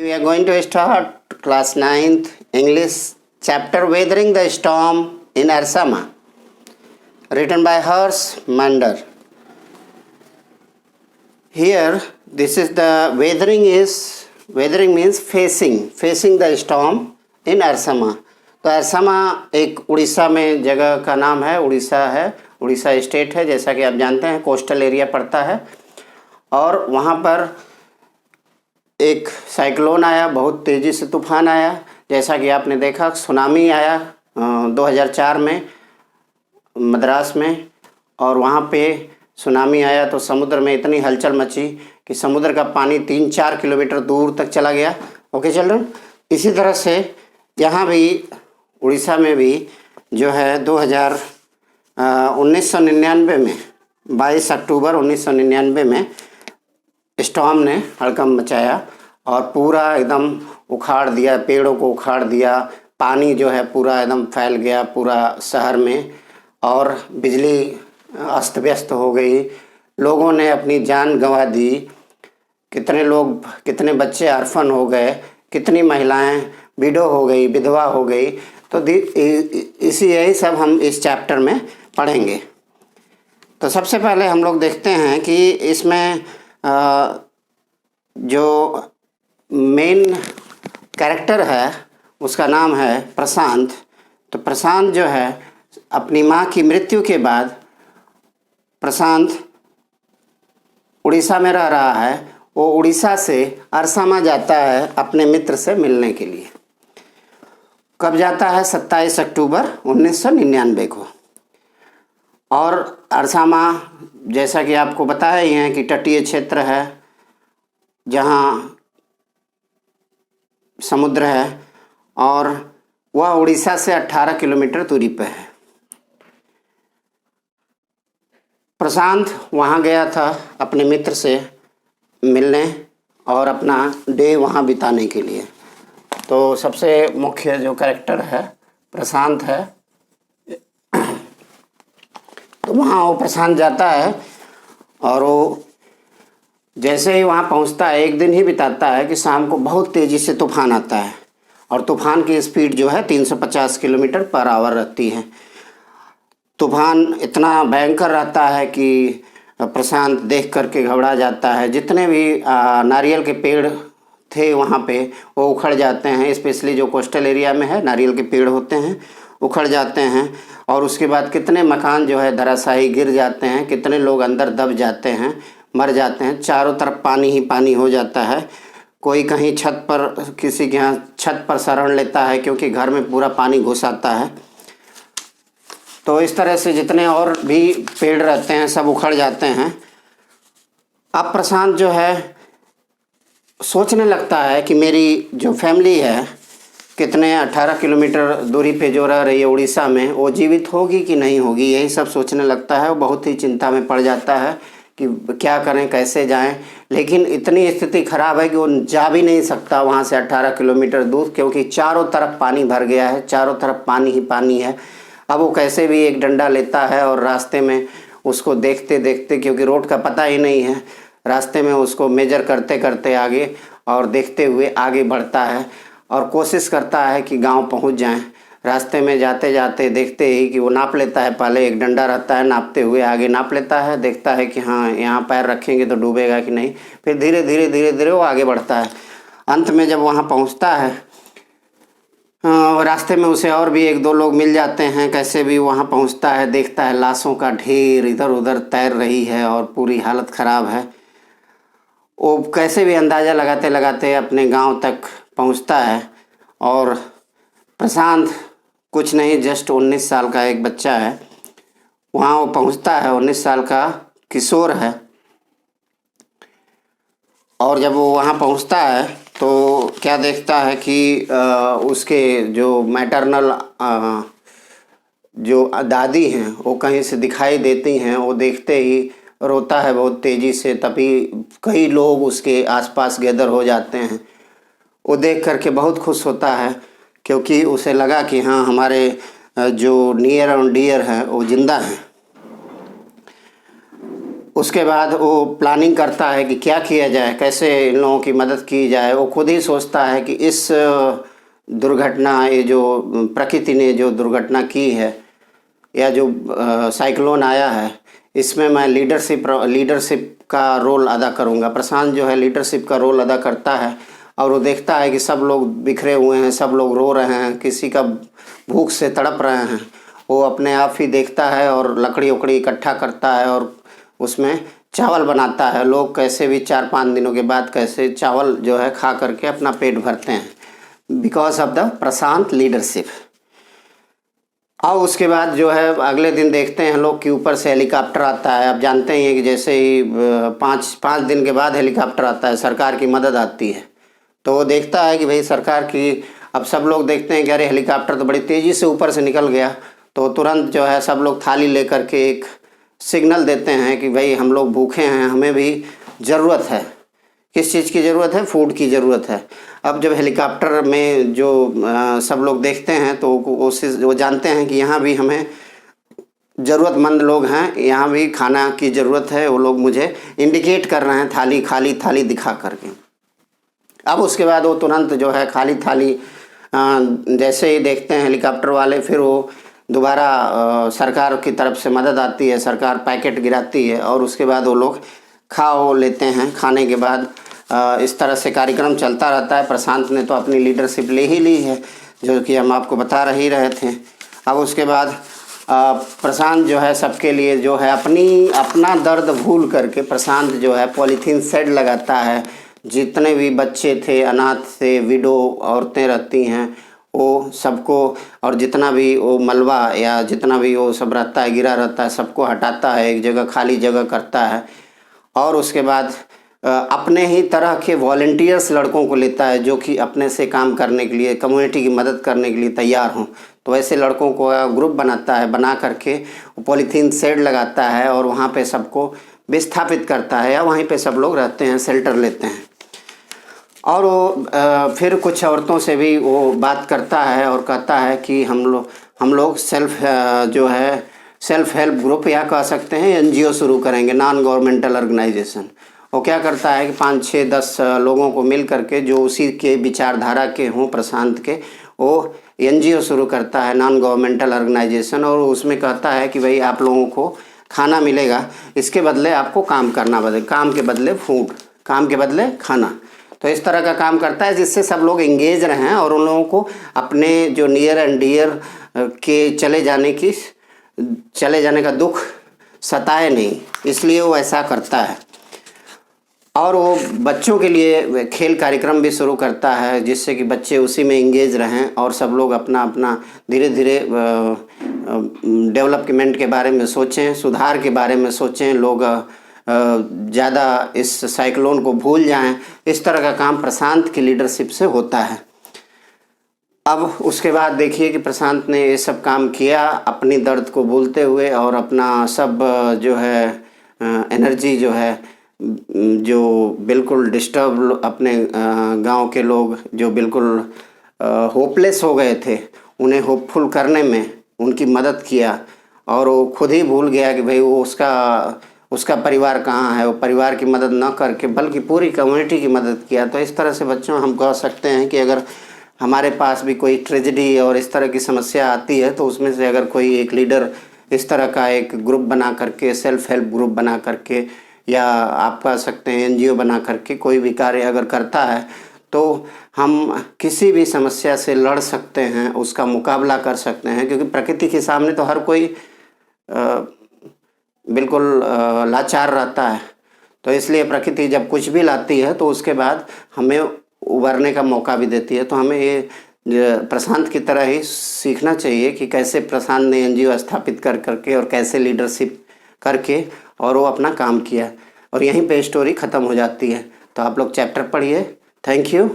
We are going to start class 9th English chapter Weathering the Storm in Arsama, written by Hers Mander. Here, this is the weathering means facing the storm in Arsama. तो अरसामा एक उड़ीसा में जगह का नाम है, Orissa state है, जैसा कि आप जानते हैं कोस्टल एरिया पड़ता है। और वहाँ पर एक साइक्लोन आया, बहुत तेज़ी से तूफान आया, जैसा कि आपने देखा सुनामी आया 2004 में मद्रास में। और वहाँ पे सुनामी आया तो समुद्र में इतनी हलचल मची कि समुद्र का पानी 3-4 किलोमीटर दूर तक चला गया। ओके चिल्ड्रन, इसी तरह से यहाँ भी उड़ीसा में भी जो है 1999 में 22 अक्टूबर 1999 में स्टॉर्म ने हड़कंप मचाया और पूरा एकदम उखाड़ दिया, पेड़ों को उखाड़ दिया, पानी जो है पूरा एकदम फैल गया पूरा शहर में और बिजली अस्त व्यस्त हो गई। लोगों ने अपनी जान गंवा दी, कितने बच्चे अर्फन हो गए, कितनी महिलाएं विडो हो गई, विधवा हो गई। तो यही सब हम इस चैप्टर में पढ़ेंगे। तो सबसे पहले हम लोग देखते हैं कि इसमें जो मेन कैरेक्टर है उसका नाम है प्रशांत। तो प्रशांत जो है अपनी माँ की मृत्यु के बाद प्रशांत उड़ीसा में रह रहा है। वो उड़ीसा से अरसामा जाता है अपने मित्र से मिलने के लिए। कब जाता है? 27 अक्टूबर 1999 को। और अरसामा जैसा कि आपको बताया ही है कि तटीय क्षेत्र है जहाँ समुद्र है और वह उड़ीसा से 18 किलोमीटर दूरी पर है। प्रशांत वहाँ गया था अपने मित्र से मिलने और अपना डे वहाँ बिताने के लिए। तो सबसे मुख्य जो कैरेक्टर है प्रशांत है। तो वहाँ वो प्रशांत जाता है और वो जैसे ही वहाँ पहुँचता है, एक दिन ही बिताता है कि शाम को बहुत तेज़ी से तूफान आता है और तूफान की स्पीड जो है 350 किलोमीटर पर आवर रहती है। तूफान इतना भयंकर रहता है कि प्रशांत देख करके घबरा जाता है। जितने भी नारियल के पेड़ थे वहाँ पे वो उखड़ जाते हैं, स्पेशली जो कोस्टल एरिया में है नारियल के पेड़ होते हैं, उखड़ जाते हैं। और उसके बाद कितने मकान जो है धराशायी गिर जाते हैं, कितने लोग अंदर दब जाते हैं, मर जाते हैं। चारों तरफ पानी ही पानी हो जाता है। कोई कहीं छत पर, किसी के यहाँ छत पर शरण लेता है क्योंकि घर में पूरा पानी घुस आता है। तो इस तरह से जितने और भी पेड़ रहते हैं सब उखड़ जाते हैं। अब प्रशांत जो है सोचने लगता है कि मेरी जो फैमिली है कितने 18 किलोमीटर दूरी पे जो रह रही है उड़ीसा में, वो जीवित होगी कि नहीं होगी, यही सब सोचने लगता है। वो बहुत ही चिंता में पड़ जाता है कि क्या करें, कैसे जाएं। लेकिन इतनी स्थिति खराब है कि वो जा भी नहीं सकता वहाँ से 18 किलोमीटर दूर, क्योंकि चारों तरफ पानी भर गया है, चारों तरफ पानी ही पानी है। अब वो कैसे भी एक डंडा लेता है और रास्ते में उसको देखते देखते, क्योंकि रोड का पता ही नहीं है, रास्ते में उसको मेजर करते करते आगे और देखते हुए आगे बढ़ता है और कोशिश करता है कि गांव पहुंच जाएं। रास्ते में जाते जाते देखते ही कि वो नाप लेता है, पहले एक डंडा रहता है, नापते हुए आगे नाप लेता है, देखता है कि हाँ यहाँ पैर रखेंगे तो डूबेगा कि नहीं। फिर धीरे धीरे वो आगे बढ़ता है। अंत में जब वहाँ पहुँचता है, रास्ते में उसे और भी 1-2 लोग मिल जाते हैं। कैसे भी वहाँ पहुँचता है, देखता है लाशों का ढेर इधर उधर तैर रही है और पूरी हालत ख़राब है। वो कैसे भी अंदाज़ा लगाते लगाते अपने गांव तक पहुंचता है। और प्रशांत कुछ नहीं, जस्ट 19 साल का एक बच्चा है। वहाँ वो पहुंचता है, 19 साल का किशोर है। और जब वो वहाँ पहुंचता है तो क्या देखता है कि उसके जो मैटरनल जो दादी हैं वो कहीं से दिखाई देती हैं। वो देखते ही रोता है बहुत तेज़ी से, तभी कई लोग उसके आसपास गैदर हो जाते हैं। वो देख करके बहुत खुश होता है क्योंकि उसे लगा कि हाँ हमारे जो नियर और डियर हैं वो ज़िंदा हैं। उसके बाद वो प्लानिंग करता है कि क्या किया जाए, कैसे इन लोगों की मदद की जाए। वो खुद ही सोचता है कि इस दुर्घटना, ये जो प्रकृति ने जो दुर्घटना की है या जो साइक्लोन आया है, इसमें मैं लीडरशिप का रोल अदा करूँगा। प्रशांत जो है लीडरशिप का रोल अदा करता है और वो देखता है कि सब लोग बिखरे हुए हैं, सब लोग रो रहे हैं, किसी का भूख से तड़प रहे हैं। वो अपने आप ही देखता है और लकड़ी उकड़ी इकट्ठा करता है और उसमें चावल बनाता है। लोग कैसे भी 4-5 दिनों के बाद कैसे चावल जो है खा करके अपना पेट भरते हैं, because of the Prashant leadership. और उसके बाद जो है अगले दिन देखते हैं लोग कि ऊपर से हेलीकॉप्टर आता है। आप जानते ही हैं कि जैसे ही 5 दिन के बाद हेलीकॉप्टर आता है, सरकार की मदद आती है। तो वो देखता है कि भाई सरकार की, अब सब लोग देखते हैं कि अरे हेलीकॉप्टर तो बड़ी तेज़ी से ऊपर से निकल गया। तो तुरंत जो है सब लोग थाली लेकर के एक सिग्नल देते हैं कि भाई हम लोग भूखे हैं, हमें भी ज़रूरत है। किस चीज़ की ज़रूरत है? फूड की ज़रूरत है। अब जब हेलीकॉप्टर में जो सब लोग देखते हैं तो वो जानते हैं कि यहाँ भी हमें ज़रूरतमंद लोग हैं, यहाँ भी खाना की ज़रूरत है। वो लोग मुझे इंडिकेट कर रहे हैं थाली, खाली थाली दिखा करके। अब उसके बाद वो तुरंत जो है खाली थाली जैसे ही देखते हैं हेलीकॉप्टर वाले, फिर वो दोबारा सरकार की तरफ से मदद आती है, सरकार पैकेट गिराती है और उसके बाद वो लोग खा लेते हैं। खाने के बाद इस तरह से कार्यक्रम चलता रहता है। प्रशांत ने तो अपनी लीडरशिप ले ही ली है, जो कि हम आपको बता ही रहे थे। अब उसके बाद प्रशांत जो है सबके लिए जो है अपना दर्द भूल करके प्रशांत जो है पॉलीथीन शेड लगाता है। जितने भी बच्चे थे, अनाथ थे, विडो औरतें रहती हैं, वो सबको, और जितना भी वो मलबा या जितना भी वो सब रहता है, गिरा रहता है, सबको हटाता है, एक जगह खाली जगह करता है। और उसके बाद अपने ही तरह के वॉलंटियर्स लड़कों को लेता है जो कि अपने से काम करने के लिए, कम्युनिटी की मदद करने के लिए तैयार हों। तो ऐसे लड़कों को ग्रुप बनाता है, बना करके पॉलीथीन शेड लगाता है और वहाँ पे सबको विस्थापित करता है या वहीं पे सब लोग रहते हैं, शेल्टर लेते हैं। और वो फिर कुछ औरतों से भी वो बात करता है और कहता है कि हम लोग सेल्फ हेल्प ग्रुप या कह सकते हैं एनजीओ शुरू करेंगे, नॉन गवर्नमेंटल ऑर्गेनाइजेशन। वो क्या करता है कि 5-6-10 लोगों को मिल करके जो उसी के विचारधारा के हों, प्रशांत के, वो एनजीओ शुरू करता है, नॉन गवर्नमेंटल ऑर्गेनाइजेशन। और उसमें कहता है कि भाई आप लोगों को खाना मिलेगा, इसके बदले आपको काम करना पड़ेगा, काम के बदले फूड, काम के बदले खाना। तो इस तरह का काम करता है जिससे सब लोग एंगेज रहें और उन लोगों को अपने जो नियर एंड डियर के चले जाने का दुख सताए नहीं, इसलिए वो ऐसा करता है। और वो बच्चों के लिए खेल कार्यक्रम भी शुरू करता है जिससे कि बच्चे उसी में एंगेज रहें और सब लोग अपना अपना धीरे धीरे डेवलपमेंट के बारे में सोचें, सुधार के बारे में सोचें, लोग ज़्यादा इस साइक्लोन को भूल जाएं। इस तरह का काम प्रशांत की लीडरशिप से होता है। अब उसके बाद देखिए कि प्रशांत ने ये सब काम किया अपनी दर्द को भूलते हुए, और अपना सब जो है एनर्जी जो है, जो बिल्कुल डिस्टर्ब अपने गांव के लोग जो बिल्कुल होपलेस हो गए थे, उन्हें होपफुल करने में उनकी मदद किया। और वो खुद ही भूल गया कि भाई वो उसका परिवार कहाँ है। वो परिवार की मदद न करके बल्कि पूरी कम्युनिटी की मदद किया। तो इस तरह से बच्चों हम कह सकते हैं कि अगर हमारे पास भी कोई ट्रेजेडी और इस तरह की समस्या आती है तो उसमें से अगर कोई एक लीडर इस तरह का एक ग्रुप बना करके, सेल्फ हेल्प ग्रुप बना करके, या आप कह सकते हैं एनजीओ बना करके कोई भी कार्य अगर करता है तो हम किसी भी समस्या से लड़ सकते हैं, उसका मुकाबला कर सकते हैं। क्योंकि प्रकृति के सामने तो हर कोई बिल्कुल लाचार रहता है। तो इसलिए प्रकृति जब कुछ भी लाती है तो उसके बाद हमें उभरने का मौका भी देती है। तो हमें ये प्रशांत की तरह ही सीखना चाहिए कि कैसे प्रशांत ने एनजीओ स्थापित कर करके और कैसे लीडरशिप करके और वो अपना काम किया, और यहीं पे स्टोरी ख़त्म हो जाती है। तो आप लोग चैप्टर पढ़िए। Thank you.